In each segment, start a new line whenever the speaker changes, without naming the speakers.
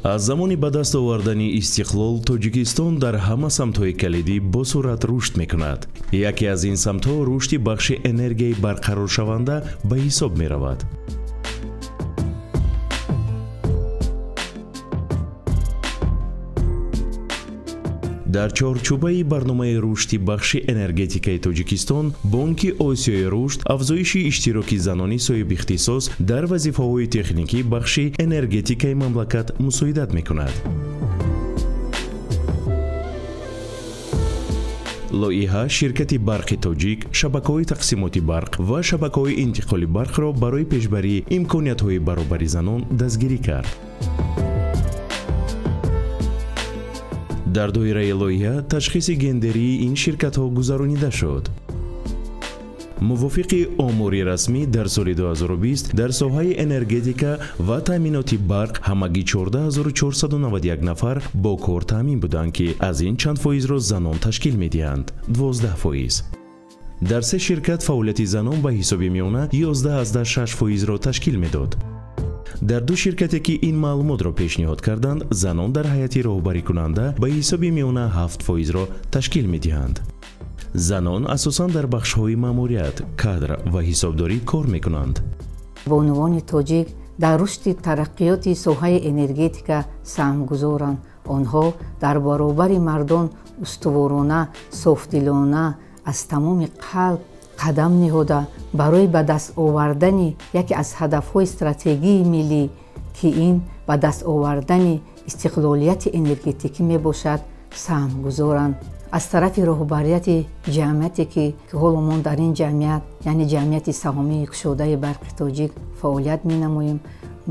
аз замони ба даст овардани истиқлол тоҷикистон дар ҳама самтҳои калидӣ бо суръат рушд мекунад. яке аз ин самтҳо рушди бахши энергияи барқароршаванда ба ҳисоб меравад. дар чорчӯбаи барномаи рушди бахши энергетикаи Тоҷикистон, Бонки Осиёи рушд афзоиши иштироки занони соҳиби ихтисос дар вазифаҳои техникӣ бахши энергетикаи мамлакат мусоидат мекунад. лоиҳа ширкати барқи тоҷик, шабакаҳои тақсимоти барқ ва шабакаҳои интиқоли барқро барои пешбарии имкониятҳои баробари занон дастгирӣ кард. дар доираи лоиҳа ташхиси гендерии ин ширкатҳо гузаронида шуд. мувофиқи омури расмӣ дар соли 2020 дар соҳаи энергетика ва таъминоти барқ ҳамагӣ 14491 нафар бо кор таъмин буданд ки аз ин чанд фоизро занон ташкил медиҳанд, 12%. дар се ширкат фаъолияти занон ба ҳисоби миёна 11,6%ро ташкил медод. дар ду ширкате ки ин маълумотро пешниҳод карданд, занон дар ҳайати роҳбарикунанда ба ҳисоби миёна 7%ро ташкил медиҳанд. занон асосан дар бахшҳои маъмурият, кадр ва ҳисобдорӣ кор мекунанд.
бонувони тоҷик дар рушди тараққиёти соҳаи энергетика саҳмгузоранд. онҳо дар баробари мардон устуворона, софдилона аз тамоми қалб қадам ниҳода барои ба даст овардани яке аз ҳадафҳои стратегии миллӣ ки ин ба даст овардани истиқлолияти энергетикӣ мебошад саҳмгузоранд. аз тарафи роҳбарияти ҷамъияте ки ҳоло мо дар ин ҷамъият яъне ҷамъияти саҳомии кушодаи барқи тоҷик фаъолият менамоем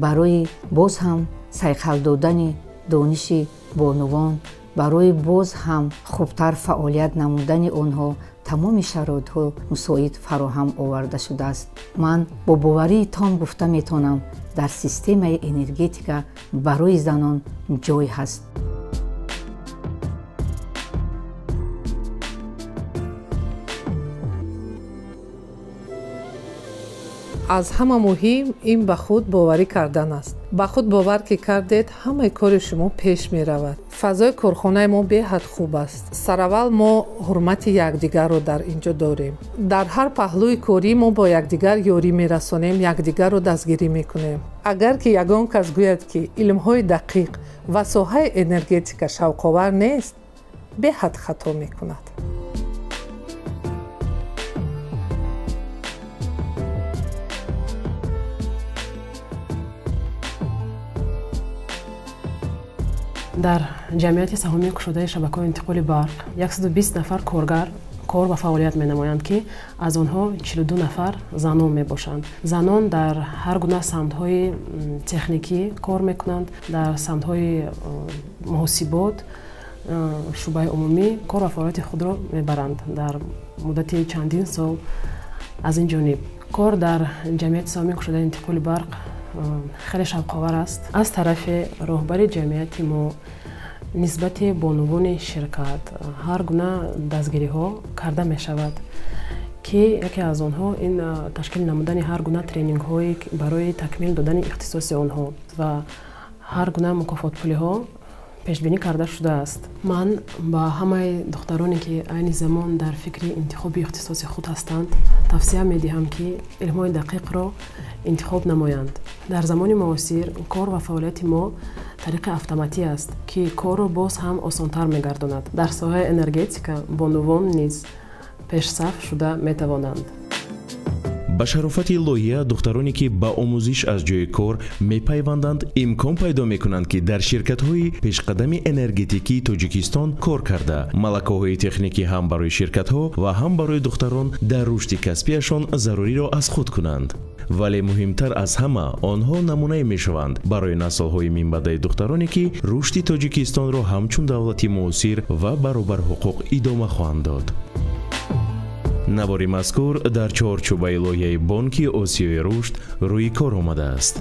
барои боз ҳам сайқал додани дониши бонувон, барои боз ҳам хубтар фаъолият намудани онҳо тамоми шароитҳо мусоид фароҳам оварда шудааст. ман бо боварии том гуфта метавонам дар системаи энергетика барои занон ҷой ҳаст.
аз ҳама муҳим ин ба худ боварӣ кардан аст. ба худ бовар ки кардед, ҳамаи кори шумо пеш меравад. фазои корхонаи мо беҳад хуб аст. сараввал мо ҳурмати якдигарро дар ин ҷо дорем. дар ҳар паҳлӯи корӣ мо бо якдигар ёрӣ мерасонем, якдигарро дастгирӣ мекунем. агар ки ягон кас гӯяд ки илмҳои дақиқ ва соҳаи энергетика шавқовар нест, беҳад хато мекунад.
дар ҷамъияти саҳомии кушодаи шабакаҳои интиқоли барқ 120 нафар коргар кор ва фаъолият менамоянд ки аз онҳо 42 нафар занон мебошанд. занон дар ҳар гуна самтҳои техникӣ кор мекунанд, дар самтҳои муҳосибот, шӯъбаи умумӣ кор ва фаъолияти худро мебаранд дар муддати чандин сол. аз ин ҷониб кор дар ҷамъияти саҳомии кушодаи интиқоли барқ хеле шавқовар аст. аз тарафи роҳбари ҷамъияти мо нисбати бонувони ширкат ҳар гуна дастгириҳо карда мешавад ки яке аз онҳо ин ташкил намудани ҳар гуна тренингҳои барои такмил додани ихтисоси онҳо ва ҳар гуна мукофотпулиҳо пешбинӣ карда шудааст. ман ба ҳамаи духтароне ки айни замон дар фикри интихоби ихтисоси худ ҳастанд тавсия медиҳам ки илмҳои дақиқро интихоб намоянд. дар замони муосир кор ва фаъолияти мо тариқи автоматӣ аст ки корро боз ҳам осонтар мегардонад. дар соҳаи энергетика бонувон низ пешсаф шуда метавонанд.
ба шарофати лоиҳа духтароне ки ба омӯзиш аз ҷои кор мепайванданд имкон пайдо мекунанд ки дар ширкатҳои пешқадами энергетикии Тоҷикистон кор карда малакаҳои техникӣ ҳам барои ширкатҳо ва ҳам барои духтарон дар рушди касбияшон заруриро аз худ кунанд. вале муҳимтар аз ҳама онҳо намунае мешаванд барои наслҳои минбаъдаи духтароне ки рушди Тоҷикистонро ҳамчун давлати муосир ва баробар ҳуқуқ идома хоҳанд дод. навори мазкур дар чорчӯбаи лоиҳаи Бонки Осиёи рушд рӯи кор омадааст.